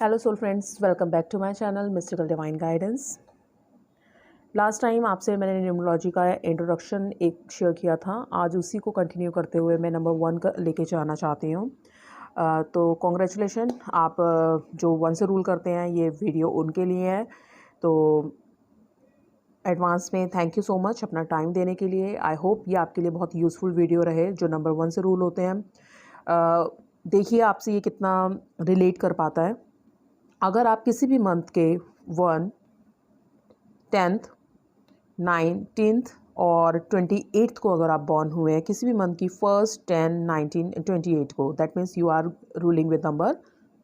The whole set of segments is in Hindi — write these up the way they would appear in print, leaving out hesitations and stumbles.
Hello soul friends, welcome back to my channel mystical divine guidance. Last time आपसे मैंने न्यूमरोलॉजी का इंट्रोडक्शन एक शेयर किया था। आज उसी को कंटिन्यू करते हुए मैं नंबर 1 का लेके जाना चाहती हूँ। तो कॉन्ग्रेचुलेशन, आप जो 1 से रूल करते हैं, ये वीडियो उनके लिए है। तो एडवांस में थैंक यू सो मच अपना टाइम देने के लिए। आई होप ये आपके लिए बहुत यूज़फुल वीडियो रहे जो नंबर 1 से रूल होते हैं। देखिए आपसे ये कितना रिलेट कर पाता है। अगर आप किसी भी मंथ के 1, 10th, 19th और 28th को अगर आप बॉर्न हुए हैं, किसी भी मंथ की 1st, 10, 19, 28 को, that means you are ruling with number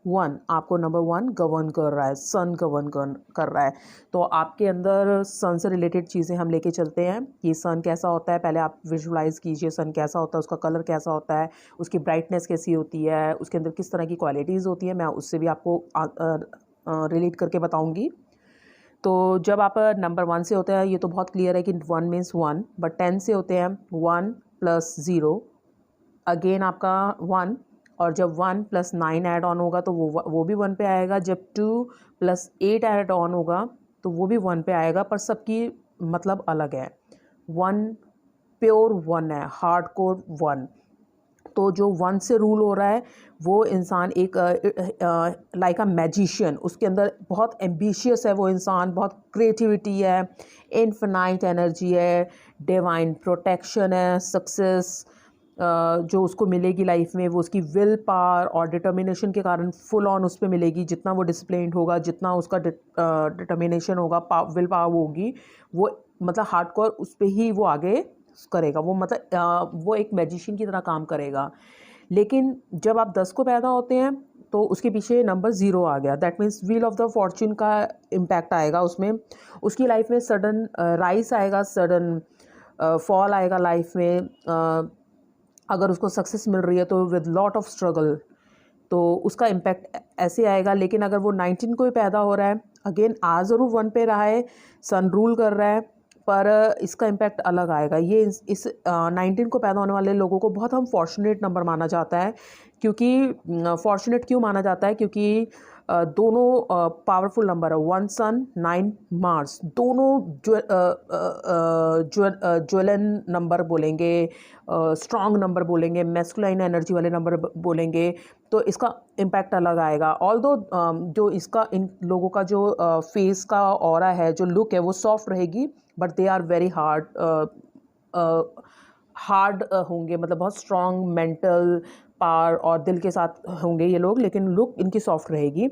1। आपको नंबर 1 गवर्न कर रहा है, सन गवर्न कर रहा है। तो आपके अंदर सन से रिलेटेड चीज़ें हम लेके चलते हैं कि सन कैसा होता है। पहले आप विजुलाइज कीजिए सन कैसा होता है, उसका कलर कैसा होता है, उसकी ब्राइटनेस कैसी होती है, उसके अंदर किस तरह की क्वालिटीज़ होती है। मैं उससे भी आपको रिलेट करके बताऊंगी। तो जब आप नंबर 1 से होते हैं, ये तो बहुत क्लियर है कि 1 मीन्स 1, बट 10 से होते हैं 1 + 0 अगेन आपका 1, और जब 1 + 9 ऐड ऑन होगा तो वो भी 1 पे आएगा। जब 2 + 8 ऐड ऑन होगा तो वो भी 1 पे आएगा, पर सबकी मतलब अलग है। 1 प्योर 1 है, हार्डकोर 1। तो जो 1 से रूल हो रहा है वो इंसान एक लाइक अ मैजिशियन, उसके अंदर बहुत एम्बिशियस है वो इंसान, बहुत क्रिएटिविटी है, इनफिनाइट एनर्जी है, डिवाइन प्रोटेक्शन है, सक्सेस जो उसको मिलेगी लाइफ में, वो उसकी विल पावर और डिटर्मिनेशन के कारण फुल ऑन उस पर मिलेगी। जितना वो डिसिप्लिन्ड होगा, जितना उसका डिटर्मिनेशन होगा, विल पावर होगी, वो मतलब हार्डकोर उस पर ही वो आगे करेगा। वो मतलब वो एक मैजिशियन की तरह काम करेगा। लेकिन जब आप 10 को पैदा होते हैं तो उसके पीछे नंबर 0 आ गया, that means wheel of the Fortune का इम्पैक्ट आएगा उसमें। उसकी लाइफ में सडन राइस आएगा, सडन फॉल आएगा लाइफ में। अगर उसको सक्सेस मिल रही है तो विद लॉट ऑफ स्ट्रगल, तो उसका इम्पैक्ट ऐसे आएगा। लेकिन अगर वो 19 को ही पैदा हो रहा है, अगेन आ ज़रूर 1 पे रहा है, सन रूल कर रहा है, पर इसका इम्पैक्ट अलग आएगा। ये इस 19 को पैदा होने वाले लोगों को बहुत हम फॉर्चुनेट नंबर माना जाता है। क्योंकि फॉर्चुनेट क्यों माना जाता है? क्योंकि दोनों पावरफुल नंबर है, 1 सन 9 मार्स, दोनों ज्वेलन नंबर बोलेंगे, स्ट्रॉन्ग नंबर बोलेंगे, मैस्कुलाइन एनर्जी वाले नंबर बोलेंगे, तो इसका इम्पैक्ट अलग आएगा। ऑल्दो जो इसका इन लोगों का जो फेस का ऑरा है, जो लुक है, वो सॉफ्ट रहेगी, but they are very hard होंगे, मतलब बहुत स्ट्रॉन्ग मेंटल पावर और दिल के साथ होंगे ये लोग, लेकिन लुक इनकी सॉफ्ट रहेगी।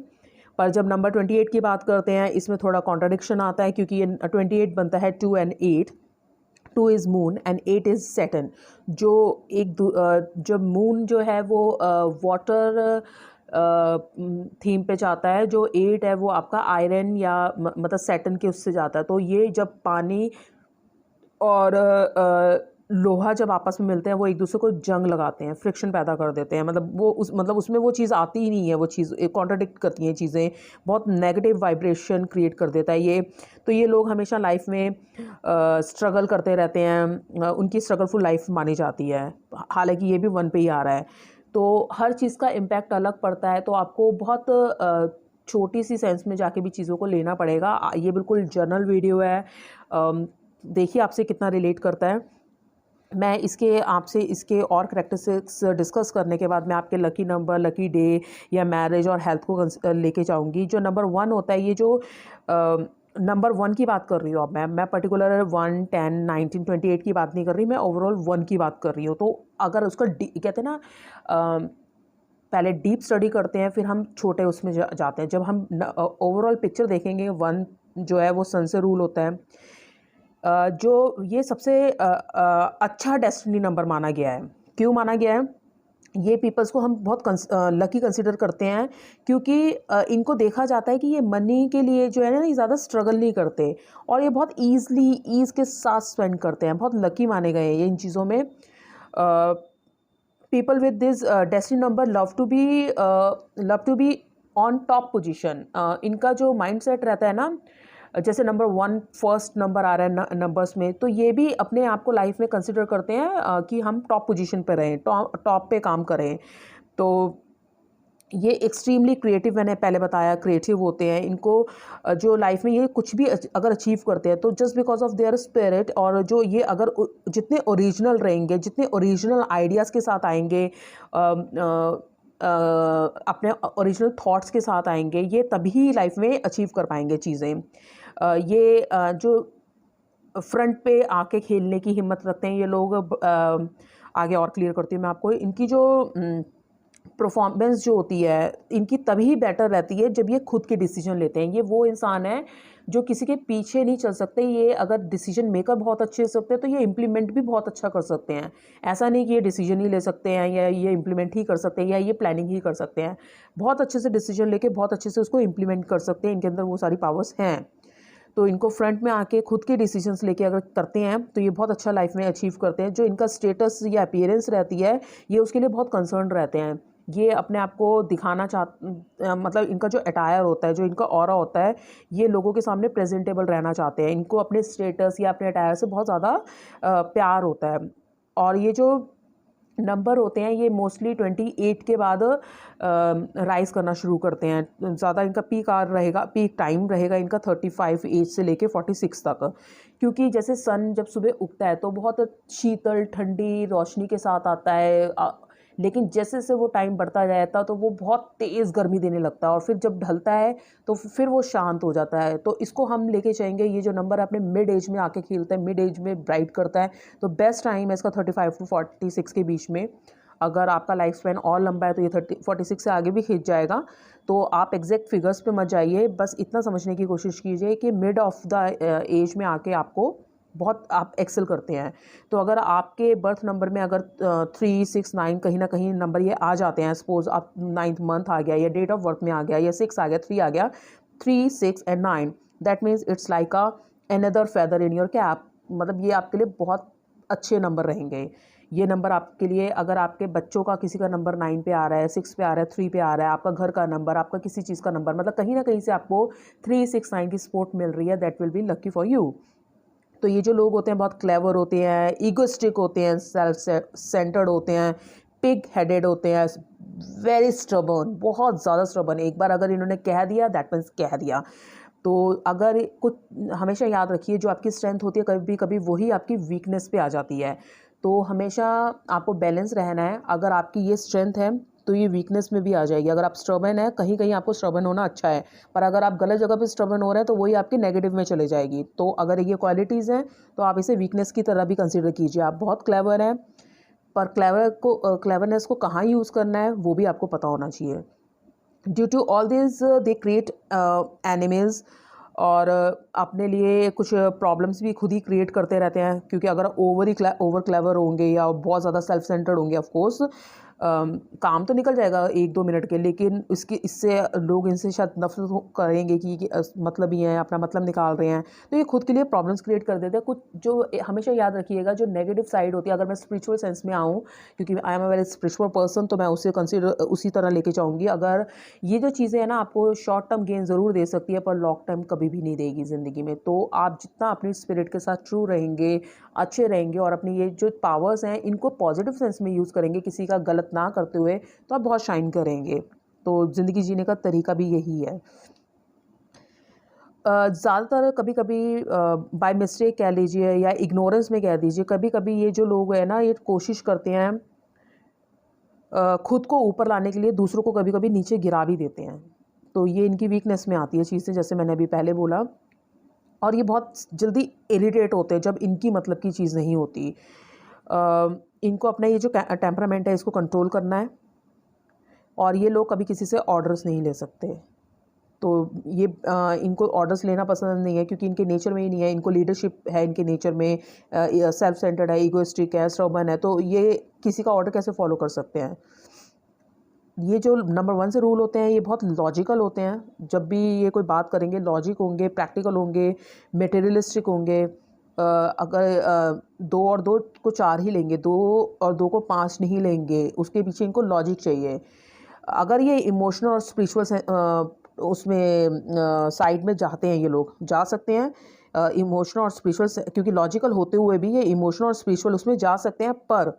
पर जब नंबर 28 की बात करते हैं, इसमें थोड़ा कॉन्ट्रडिक्शन आता है, क्योंकि ये 28 बनता है 2 and 8। 2 is moon and 8 is Saturn. जो जब मून जो है वो वाटर थीम पे जाता है, जो 8 है वो आपका आयरन या मतलब सैटर्न के उससे जाता है। तो ये जब पानी और लोहा जब आपस में मिलते हैं, वो एक दूसरे को जंग लगाते हैं, फ्रिक्शन पैदा कर देते हैं। मतलब वो उसमें वो चीज़ आती ही नहीं है, वो चीज़ कॉन्ट्राडिक्ट करती हैं चीज़ें, बहुत नेगेटिव वाइब्रेशन क्रिएट कर देता है ये। तो ये लोग हमेशा लाइफ में स्ट्रगल करते रहते हैं, उनकी स्ट्रगलफुल लाइफ मानी जाती है, हालांकि ये भी 1 पे ही आ रहा है। तो हर चीज़ का इम्पैक्ट अलग पड़ता है, तो आपको बहुत छोटी सी सेंस में जाके भी चीज़ों को लेना पड़ेगा। ये बिल्कुल जर्नल वीडियो है, देखिए आपसे कितना रिलेट करता है। मैं आपसे इसके और करैक्टरिस्टिक्स डिस्कस करने के बाद मैं आपके लकी नंबर, लकी डे या मैरिज और हेल्थ को लेके जाऊंगी। जो नंबर 1 होता है, ये जो नंबर 1 की बात कर रही हूँ अब मैं पर्टिकुलर 1, 10, 19, 28 की बात नहीं कर रही, मैं ओवरऑल 1 की बात कर रही हूँ। तो अगर उसका कहते हैं ना, पहले डीप स्टडी करते हैं, फिर हम छोटे उसमें जाते हैं। जब हम ओवरऑल पिक्चर देखेंगे, 1 जो है वो सन से रूल होता है। जो ये सबसे अच्छा डेस्टिनी नंबर माना गया है। क्यों माना गया है? ये पीपल्स को हम बहुत लकी कंसिडर करते हैं, क्योंकि इनको देखा जाता है कि ये मनी के लिए जो है ना, ये ज़्यादा स्ट्रगल नहीं करते, और ये बहुत ईज़ के साथ स्पेंड करते हैं। बहुत लकी माने गए हैं ये इन चीज़ों में। People with this destiny number love to be on top position. इनका जो माइंडसेट रहता है ना, जैसे नंबर 1 फर्स्ट नंबर आ रहा है नंबर्स में, तो ये भी अपने आप को लाइफ में कंसिडर करते हैं कि हम टॉप पोजीशन पे रहें, टॉप पे काम करें। तो ये एक्सट्रीमली क्रिएटिव, मैंने पहले बताया क्रिएटिव होते हैं। इनको जो लाइफ में ये कुछ भी अगर अचीव करते हैं तो just because of their spirit, और जो ये अगर जितने ओरिजिनल रहेंगे, जितने ओरिजिनल आइडियाज़ के साथ आएंगे, अपने ओरिजिनल थॉट्स के साथ आएंगे, ये तभी लाइफ में अचीव कर पाएंगे चीज़ें। ये जो फ्रंट पे आके खेलने की हिम्मत रखते हैं ये लोग, आगे और क्लियर करती हूँ मैं आपको। इनकी जो परफॉर्मेंस जो होती है इनकी तभी बेटर रहती है जब ये खुद के डिसीजन लेते हैं। ये वो इंसान है जो किसी के पीछे नहीं चल सकते। ये अगर डिसीजन मेकर बहुत अच्छे हो सकते हैं तो ये इम्प्लीमेंट भी बहुत अच्छा कर सकते हैं। ऐसा नहीं कि ये डिसीजन ही ले सकते हैं या ये इम्प्लीमेंट ही कर सकते हैं या ये प्लानिंग ही कर सकते हैं। बहुत अच्छे से डिसीजन लेके बहुत अच्छे से उसको इम्प्लीमेंट कर सकते हैं। इनके अंदर वो सारी पावर्स हैं। तो इनको फ्रंट में आके खुद के डिसीजंस लेके अगर करते हैं तो ये बहुत अच्छा लाइफ में अचीव करते हैं। जो इनका स्टेटस या अपीयरेंस रहती है ये उसके लिए बहुत कंसर्न रहते हैं। ये अपने आप को दिखाना मतलब इनका जो अटायर होता है, जो इनका ऑरा होता है, ये लोगों के सामने प्रेजेंटेबल रहना चाहते हैं। इनको अपने स्टेटस या अपने अटायर से बहुत ज़्यादा प्यार होता है। और ये जो नंबर होते हैं ये मोस्टली 28 के बाद राइज़ करना शुरू करते हैं। ज़्यादा इनका पीक टाइम रहेगा इनका 35 एज से लेके 46 तक। क्योंकि जैसे सन जब सुबह उगता है तो बहुत शीतल ठंडी रोशनी के साथ आता है, लेकिन जैसे जैसे वो टाइम बढ़ता जाता है तो वो बहुत तेज़ गर्मी देने लगता है, और फिर जब ढलता है तो फिर वो शांत हो जाता है। तो इसको हम लेके जाएंगे, ये जो नंबर अपने मिड एज में आके खेलता है, मिड एज में ब्राइट करता है, तो बेस्ट टाइम है इसका 35 to 46 के बीच में। अगर आपका लाइफ स्पैन और लंबा है तो ये 46 से आगे भी खींच जाएगा। तो आप एग्जैक्ट फिगर्स पे मत जाइए, बस इतना समझने की कोशिश कीजिए कि मिड ऑफ द एज में आके आपको बहुत आप एक्सेल करते हैं। तो अगर आपके बर्थ नंबर में अगर 3, 6, 9 कहीं ना कहीं नंबर ये आ जाते हैं, सपोज आप 9th मंथ आ गया या डेट ऑफ बर्थ में आ गया या 6 आ गया, 3 आ गया, 3, 6 and 9, that means it's like another feather in your cap. मतलब ये आपके लिए बहुत अच्छे नंबर रहेंगे। ये नंबर आपके लिए, अगर आपके बच्चों का किसी का नंबर 9 पे आ रहा है, 6 पे आ रहा है, 3 पे आ रहा है, आपका घर का नंबर, आपका किसी चीज़ का नंबर, मतलब कहीं ना कहीं से आपको 3, 6, 9 की सपोर्ट मिल रही है, that will be lucky for you. तो ये जो लोग होते हैं बहुत क्लेवर होते हैं, ईगोस्टिक होते हैं, सेल्फ सेंटर्ड होते हैं, पिग हेडेड होते हैं, वेरी स्टबर्न, बहुत ज़्यादा स्टबर्न। एक बार अगर इन्होंने कह दिया दैट मीन्स कह दिया। तो अगर कुछ हमेशा याद रखिए, जो आपकी स्ट्रेंथ होती है कभी कभी वही आपकी वीकनेस पे आ जाती है। तो हमेशा आपको बैलेंस रहना है। अगर आपकी ये स्ट्रेंथ है तो ये वीकनेस में भी आ जाएगी। अगर आप स्टबर्न है, कहीं कहीं आपको स्टबर्न होना अच्छा है, पर अगर आप गलत जगह पे स्टबर्न हो रहे हैं तो वही आपकी नेगेटिव में चले जाएगी। तो अगर ये क्वालिटीज़ हैं तो आप इसे वीकनेस की तरह भी कंसिडर कीजिए। आप बहुत क्लेवर हैं, पर क्लेवरनेस को कहाँ यूज़ करना है वो भी आपको पता होना चाहिए। Due to all this they create enemies, और अपने लिए कुछ प्रॉब्लम्स भी खुद ही क्रिएट करते रहते हैं। क्योंकि अगर ओवर क्लेवर होंगे या बहुत ज़्यादा सेल्फ सेंटर्ड होंगे, ऑफ कोर्स काम तो निकल जाएगा 1-2 मिनट के, लेकिन इससे लोग इनसे शायद नफरत करेंगे कि मतलब ही है, अपना मतलब निकाल रहे हैं। तो ये खुद के लिए प्रॉब्लम्स क्रिएट कर देते हैं। कुछ जो हमेशा याद रखिएगा, जो नेगेटिव साइड होती है, अगर मैं स्पिरिचुअल सेंस में आऊँ, क्योंकि I am a very spiritual person, तो मैं उसे कंसिडर उसी तरह लेके जाऊँगी। अगर ये जो चीज़ें हैं ना, आपको शॉर्ट टर्म गेन ज़रूर दे सकती है पर लॉन्ग टर्म कभी भी नहीं देगी ज़िंदगी में। तो आप जितना अपनी स्पिरिट के साथ ट्रू रहेंगे, अच्छे रहेंगे, और अपनी ये जो पावर्स हैं इनको पॉजिटिव सेंस में यूज़ करेंगे, किसी का गलत ना करते हुए, तो आप बहुत शाइन करेंगे। तो ज़िंदगी जीने का तरीका भी यही है। ज़्यादातर कभी कभी बाय मिस्टेक कह लीजिए या इग्नोरेंस में कह दीजिए, कभी कभी ये जो लोग हैं ना, ये कोशिश करते हैं खुद को ऊपर लाने के लिए दूसरों को कभी कभी नीचे गिरा भी देते हैं। तो ये इनकी वीकनेस में आती है चीज़ें, जैसे मैंने अभी पहले बोला। और ये बहुत जल्दी इरिटेट होते हैं जब इनकी मतलब की चीज़ नहीं होती। इनको अपना ये जो टेम्परामेंट है इसको कंट्रोल करना है, और ये लोग कभी किसी से ऑर्डर्स नहीं ले सकते। तो ये इनको ऑर्डर्स लेना पसंद नहीं है, क्योंकि इनके नेचर में ही नहीं है। इनको लीडरशिप है इनके नेचर में, सेल्फ सेंटर्ड है, ईगोइस्टिक है, स्टबर्न है, तो ये किसी का ऑर्डर कैसे फॉलो कर सकते हैं। ये जो नंबर 1 से रूल होते हैं ये बहुत लॉजिकल होते हैं। जब भी ये कोई बात करेंगे लॉजिक होंगे, प्रैक्टिकल होंगे, मटेरियलिस्टिक होंगे। अगर 2 और 2 को 4 ही लेंगे, 2 और 2 को 5 नहीं लेंगे, उसके पीछे इनको लॉजिक चाहिए। अगर ये इमोशनल और स्पिरिचुअल उसमें साइड में जाते हैं, ये लोग जा सकते हैं इमोशनल और स्पिरिचुअल, क्योंकि लॉजिकल होते हुए भी ये इमोशनल और स्पिरिचुअल उसमें जा सकते हैं। पर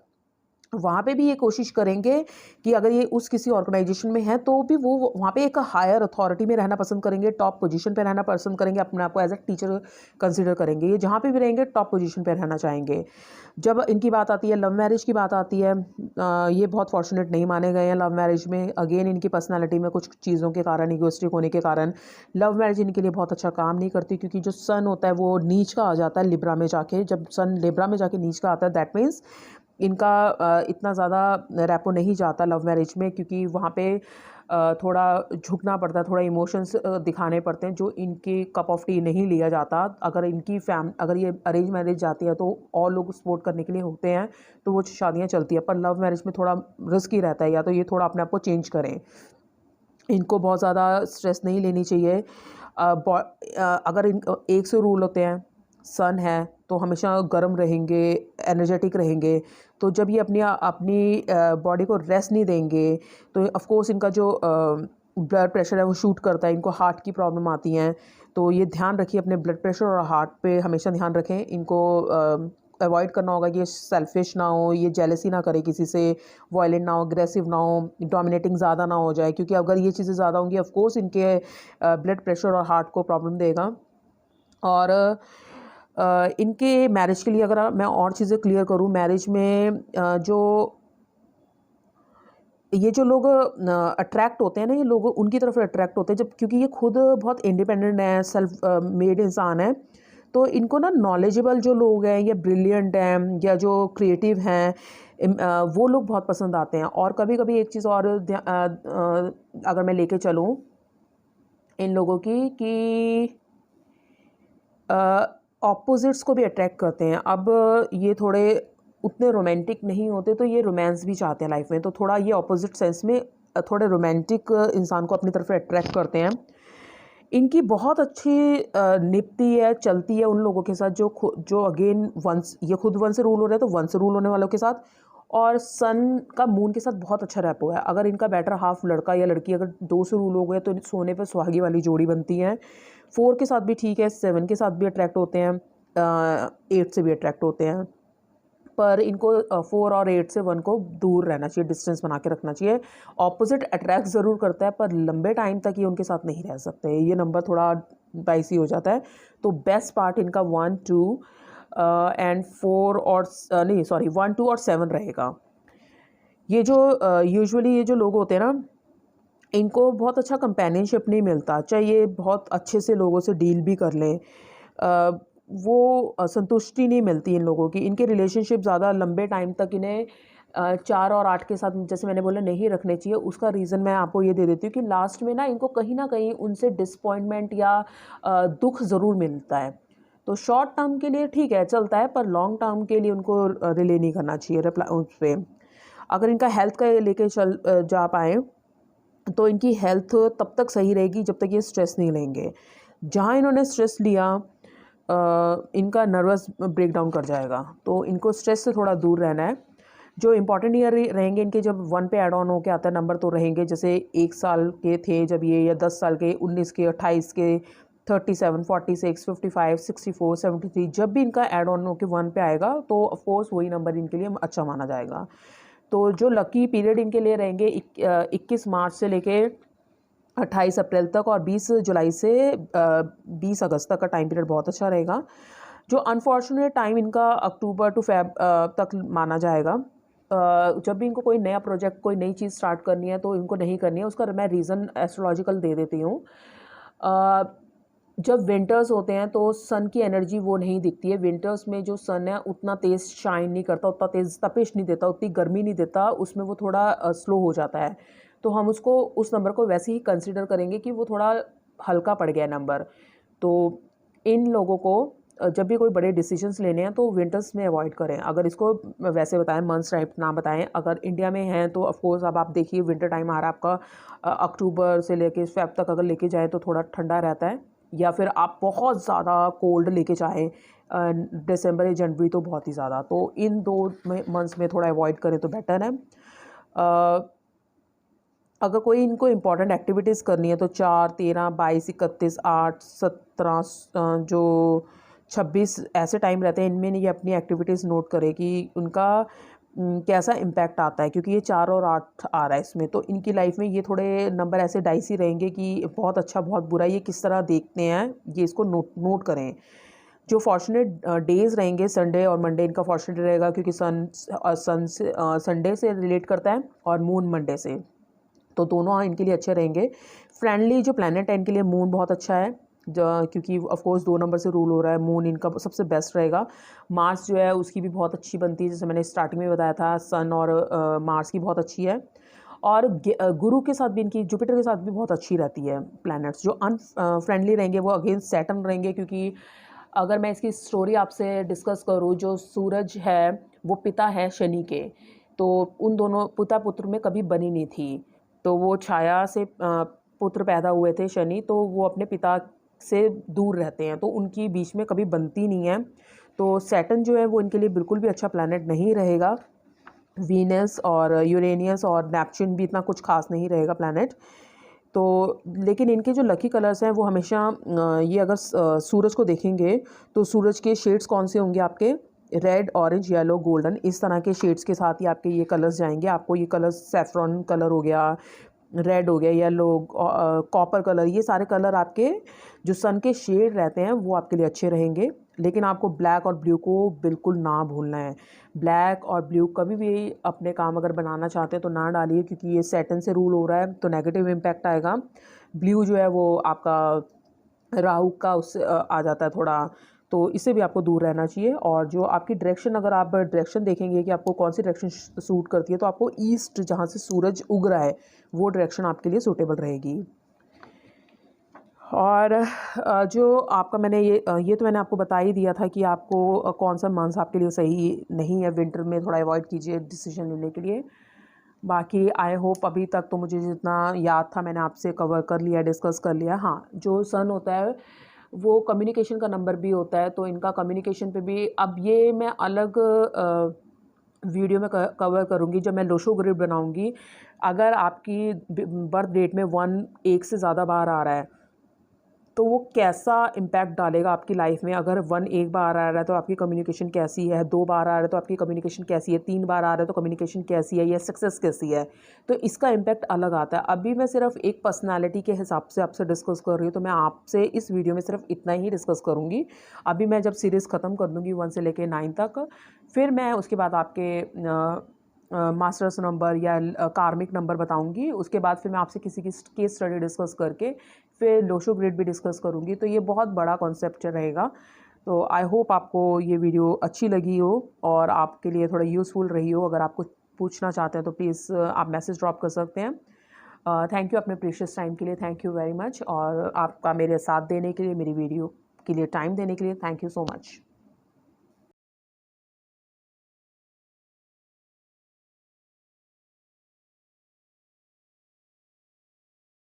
वहाँ पे भी ये कोशिश करेंगे कि अगर ये उस किसी ऑर्गेनाइजेशन में है तो भी वो वहाँ पे एक हायर अथॉरिटी में रहना पसंद करेंगे, टॉप पोजीशन पे रहना पसंद करेंगे, अपने आप को एज अ टीचर कंसिडर करेंगे। ये जहाँ पे भी रहेंगे टॉप पोजीशन पे रहना चाहेंगे। जब इनकी बात आती है लव मैरिज की बात आती है, ये बहुत फॉर्चुनेट नहीं माने गए हैं लव मैरिज में। अगेन इनकी पर्सनैलिटी में कुछ चीज़ों के कारण, इगोइस्टिक होने के कारण लव मैरिज इनके लिए बहुत अच्छा काम नहीं करती, क्योंकि जो सन होता है वो नीच का आ जाता है लिब्रा में जाके। जब सन लिब्रा में जाके नीच का आता है, दैट मीन्स इनका इतना ज़्यादा रैपो नहीं जाता लव मैरिज में, क्योंकि वहाँ पे थोड़ा झुकना पड़ता है, थोड़ा इमोशंस दिखाने पड़ते हैं, जो इनके कप ऑफ टी नहीं लिया जाता। अगर ये अरेंज मैरिज जाती है तो और लोग सपोर्ट करने के लिए होते हैं, तो वो शादियाँ चलती है। पर लव मैरिज में थोड़ा रिस्की रहता है, या तो ये थोड़ा अपने आप को चेंज करें। इनको बहुत ज़्यादा स्ट्रेस नहीं लेनी चाहिए। अगर इन एक से रूल होते हैं, सन है तो हमेशा गर्म रहेंगे, एनर्जेटिक रहेंगे। तो जब ये अपनी अपनी बॉडी को रेस्ट नहीं देंगे तो ऑफ कोर्स इनका जो ब्लड प्रेशर है वो शूट करता है, इनको हार्ट की प्रॉब्लम आती हैं। तो ये ध्यान रखिए अपने ब्लड प्रेशर और हार्ट पे हमेशा ध्यान रखें। इनको अवॉइड करना होगा कि ये सेल्फिश ना हो, ये जेलसी ना करे किसी से, वायलेंट ना हो, अग्रेसिव ना हो, डोमिनेटिंग ज़्यादा ना हो जाए, क्योंकि अगर ये चीज़ें ज़्यादा होंगी ऑफ कोर्स इनके ब्लड प्रेशर और हार्ट को प्रॉब्लम देगा। और इनके मैरिज के लिए अगर मैं और चीज़ें क्लियर करूँ, मैरिज में ये जो लोग अट्रैक्ट होते हैं ना, ये लोग उनकी तरफ अट्रैक्ट होते हैं जब, क्योंकि ये खुद बहुत इंडिपेंडेंट है, सेल्फ मेड इंसान है। तो इनको ना नॉलेजेबल जो लोग हैं या ब्रिलियंट हैं या जो क्रिएटिव हैं, वो लोग बहुत पसंद आते हैं। और कभी कभी एक चीज़ और अगर मैं लेके चलूँ इन लोगों की, कि ऑपोजिट्स को भी अट्रैक्ट करते हैं। अब ये थोड़े उतने रोमांटिक नहीं होते, तो ये रोमांस भी चाहते हैं लाइफ में, तो थोड़ा ये ऑपोजिट सेंस में थोड़े रोमांटिक इंसान को अपनी तरफ अट्रैक्ट करते हैं। इनकी बहुत अच्छी निपती है, चलती है उन लोगों के साथ जो अगेन वंस, ये खुद वन से रूल हो रहे हैं तो वन से रूल होने वालों के साथ, और सन का मून के साथ बहुत अच्छा रैपो है। अगर इनका बेटर हाफ लड़का या लड़की अगर 2 से रूल हो गए तो सोने पर सुहागी वाली जोड़ी बनती है। 4 के साथ भी ठीक है, 7 के साथ भी अट्रैक्ट होते हैं, 8 से भी अट्रैक्ट होते हैं। पर इनको 4 और 8 से 1 को दूर रहना चाहिए, डिस्टेंस बना के रखना चाहिए। ऑपोजिट अट्रैक्ट ज़रूर करता है, पर लंबे टाइम तक ये उनके साथ नहीं रह सकते, ये नंबर थोड़ा डाइसी हो जाता है। तो बेस्ट पार्ट इनका 1, 2 एंड 4 और नहीं सॉरी 1, 2 और 7 रहेगा। ये जो यूजुअली ये जो लोग होते हैं ना, इनको बहुत अच्छा कंपेनियनशिप नहीं मिलता, चाहे ये बहुत अच्छे से लोगों से डील भी कर लें, वो संतुष्टि नहीं मिलती इन लोगों की। इनके रिलेशनशिप ज़्यादा लंबे टाइम तक इन्हें 4 और 8 के साथ, जैसे मैंने बोला, नहीं रखने चाहिए। उसका रीज़न मैं आपको ये दे देती हूँ कि लास्ट में ना कहीं उनसे डिसपॉइंटमेंट या दुख ज़रूर मिलता है। तो शॉर्ट टर्म के लिए ठीक है, चलता है, पर लॉन्ग टर्म के लिए उनको रिले नहीं करना चाहिए उस पर। अगर इनका हेल्थ का लेके जा पाएँ तो इनकी हेल्थ तब तक सही रहेगी जब तक ये स्ट्रेस नहीं लेंगे। जहाँ इन्होंने स्ट्रेस लिया इनका नर्वस ब्रेकडाउन कर जाएगा, तो इनको स्ट्रेस से थोड़ा दूर रहना है। जो इंपॉर्टेंट ईयर रहेंगे इनके, जब 1 पे ऐड ऑन होके आता है नंबर, तो रहेंगे जैसे 1 साल के थे जब ये, या 10 साल के, 19 के, 28 के, 37, 46, 55, 64, 73, जब भी इनका ऐड ऑन होके 1 पे आएगा तो ऑफकोर्स वही नंबर इनके लिए अच्छा माना जाएगा। तो जो लकी पीरियड इनके लिए रहेंगे 21 मार्च से लेके 28 अप्रैल तक, और 20 जुलाई से 20 अगस्त तक का टाइम पीरियड बहुत अच्छा रहेगा। जो अनफॉर्चुनेट टाइम इनका अक्टूबर टू फेब तक माना जाएगा। जब भी इनको कोई नया प्रोजेक्ट, कोई नई चीज़ स्टार्ट करनी है तो इनको नहीं करनी है, उसका मैं रीज़न एस्ट्रोलॉजिकल दे देती हूँ। जब विंटर्स होते हैं तो सन की एनर्जी वो नहीं दिखती है। विंटर्स में जो सन है उतना तेज़ शाइन नहीं करता, उतना तेज़ तपिश नहीं देता, उतनी गर्मी नहीं देता, उसमें वो थोड़ा स्लो हो जाता है। तो हम उसको, उस नंबर को वैसे ही कंसिडर करेंगे कि वो थोड़ा हल्का पड़ गया नंबर। तो इन लोगों को जब भी कोई बड़े डिसीजंस लेने हैं तो विंटर्स में अवॉइड करें। अगर इसको वैसे बताएं, मंथ्स टाइप ना बताएं। अगर इंडिया में हैं तो ऑफकोर्स अब आप देखिए विंटर टाइम आ रहा है आपका, अक्टूबर से लेके फेब तक अगर लेके जाएँ तो थोड़ा ठंडा रहता है, या फिर आप बहुत ज़्यादा कोल्ड लेके चाहें दिसंबर या जनवरी तो बहुत ही ज़्यादा, तो इन 2 मंथ्स में थोड़ा अवॉइड करें तो बेटर है। अगर कोई इनको इम्पॉर्टेंट एक्टिविटीज़ करनी है तो 4, 13, 22, 31, 8, 17, जो 26 ऐसे टाइम रहते हैं, इनमें ये अपनी एक्टिविटीज़ नोट करें कि उनका कैसा इम्पैक्ट आता है, क्योंकि ये 4 और 8 आ रहा है इसमें, तो इनकी लाइफ में ये थोड़े नंबर ऐसे डाइसी रहेंगे कि बहुत अच्छा बहुत बुरा, ये किस तरह देखते हैं, ये इसको नोट करें। जो फॉर्चुनेट डेज़ रहेंगे, संडे और मंडे इनका फॉर्चुनेट रहेगा, क्योंकि सन से संडे से रिलेट करता है और मून मंडे से, तो दोनों इनके लिए अच्छे रहेंगे। फ्रेंडली जो प्लैनेट है इनके लिए मून बहुत अच्छा है, क्योंकि ऑफ कोर्स 2 नंबर से रूल हो रहा है, मून इनका सबसे बेस्ट रहेगा। मार्स जो है उसकी भी बहुत अच्छी बनती है, जैसे मैंने स्टार्टिंग में बताया था, सन और मार्स की बहुत अच्छी है। और गुरु के साथ भी इनकी, जुपिटर के साथ भी बहुत अच्छी रहती है प्लैनेट्स। जो अनफ्रेंडली रहेंगे वो अगेंस्ट सैटर्न रहेंगे, क्योंकि अगर मैं इसकी स्टोरी आपसे डिस्कस करूँ, जो सूरज है वो पिता है शनि के, तो उन दोनों पिता पुत्र में कभी बनी नहीं थी, तो वो छाया से पुत्र पैदा हुए थे शनि, तो वो अपने पिता से दूर रहते हैं, तो उनकी बीच में कभी बनती नहीं है। तो सैटर्न जो है वो इनके लिए बिल्कुल भी अच्छा प्लैनेट नहीं रहेगा। वीनस और यूरेनियस और नेपच्यून भी इतना कुछ खास नहीं रहेगा प्लैनेट। तो लेकिन इनके जो लकी कलर्स हैं वो हमेशा ये अगर सूरज को देखेंगे तो सूरज के शेड्स कौन से होंगे आपके, रेड, ऑरेंज, येलो, गोल्डन, इस तरह के शेड्स के साथ ही आपके ये कलर्स जाएंगे। आपको ये कलर्स सैफ्रॉन कलर हो गया, रेड हो गया, येलो, कॉपर कलर, ये सारे कलर आपके जो सन के शेड रहते हैं वो आपके लिए अच्छे रहेंगे। लेकिन आपको ब्लैक और ब्लू को बिल्कुल ना भूलना है। ब्लैक और ब्लू कभी भी अपने काम अगर बनाना चाहते हैं तो ना डालिए, क्योंकि ये सैटर्न से रूल हो रहा है, तो नेगेटिव इम्पैक्ट आएगा। ब्लू जो है वो आपका राहु का उससे आ जाता है थोड़ा, तो इससे भी आपको दूर रहना चाहिए। और जो आपकी डायरेक्शन, अगर आप डायरेक्शन देखेंगे कि आपको कौन सी डायरेक्शन सूट करती है, तो आपको ईस्ट, जहाँ से सूरज उग रहा है, वो डायरेक्शन आपके लिए सूटेबल रहेगी। और जो आपका मैंने ये तो मैंने आपको बता ही दिया था कि आपको कौन सा मंथ आपके लिए सही नहीं है, विंटर में थोड़ा अवॉइड कीजिए डिसीजन लेने के लिए। बाकी आई होप अभी तक तो मुझे जितना याद था मैंने आपसे कवर कर लिया, डिस्कस कर लिया। हाँ, जो सन होता है वो कम्युनिकेशन का नंबर भी होता है, तो इनका कम्युनिकेशन पे भी, अब ये मैं अलग वीडियो में कवर करूँगी जब मैं लोशो ग्रिड बनाऊँगी। अगर आपकी बर्थ डेट में 1 से ज़्यादा बार आ रहा है तो वो कैसा इम्पैक्ट डालेगा आपकी लाइफ में। अगर 1 एक बार आ रहा है तो आपकी कम्युनिकेशन कैसी है, 2 बार आ रहा है तो आपकी कम्युनिकेशन कैसी है, 3 बार आ रहा है तो कम्युनिकेशन कैसी है, या सक्सेस कैसी है, तो इसका इम्पैक्ट अलग आता है। अभी मैं सिर्फ एक पर्सनालिटी के हिसाब से आपसे डिस्कस कर रही हूँ, तो मैं आपसे इस वीडियो में सिर्फ इतना ही डिस्कस करूँगी। अभी मैं जब सीरीज़ ख़त्म कर दूँगी 1 से लेकर 9 तक, फिर मैं उसके बाद आपके मास्टर्स नंबर या कार्मिक नंबर बताऊंगी। उसके बाद फिर मैं आपसे किसी की केस स्टडी डिस्कस करके फिर लोशो ग्रिड भी डिस्कस करूंगी, तो ये बहुत बड़ा कॉन्सेप्ट रहेगा। तो आई होप आपको ये वीडियो अच्छी लगी हो और आपके लिए थोड़ा यूज़फुल रही हो। अगर आप कुछ पूछना चाहते हैं तो प्लीज़ आप मैसेज ड्रॉप कर सकते हैं। थैंक यू अपने प्रीशियस टाइम के लिए, थैंक यू वेरी मच, और आपका मेरे साथ देने के लिए, मेरी वीडियो के लिए टाइम देने के लिए थैंक यू सो मच।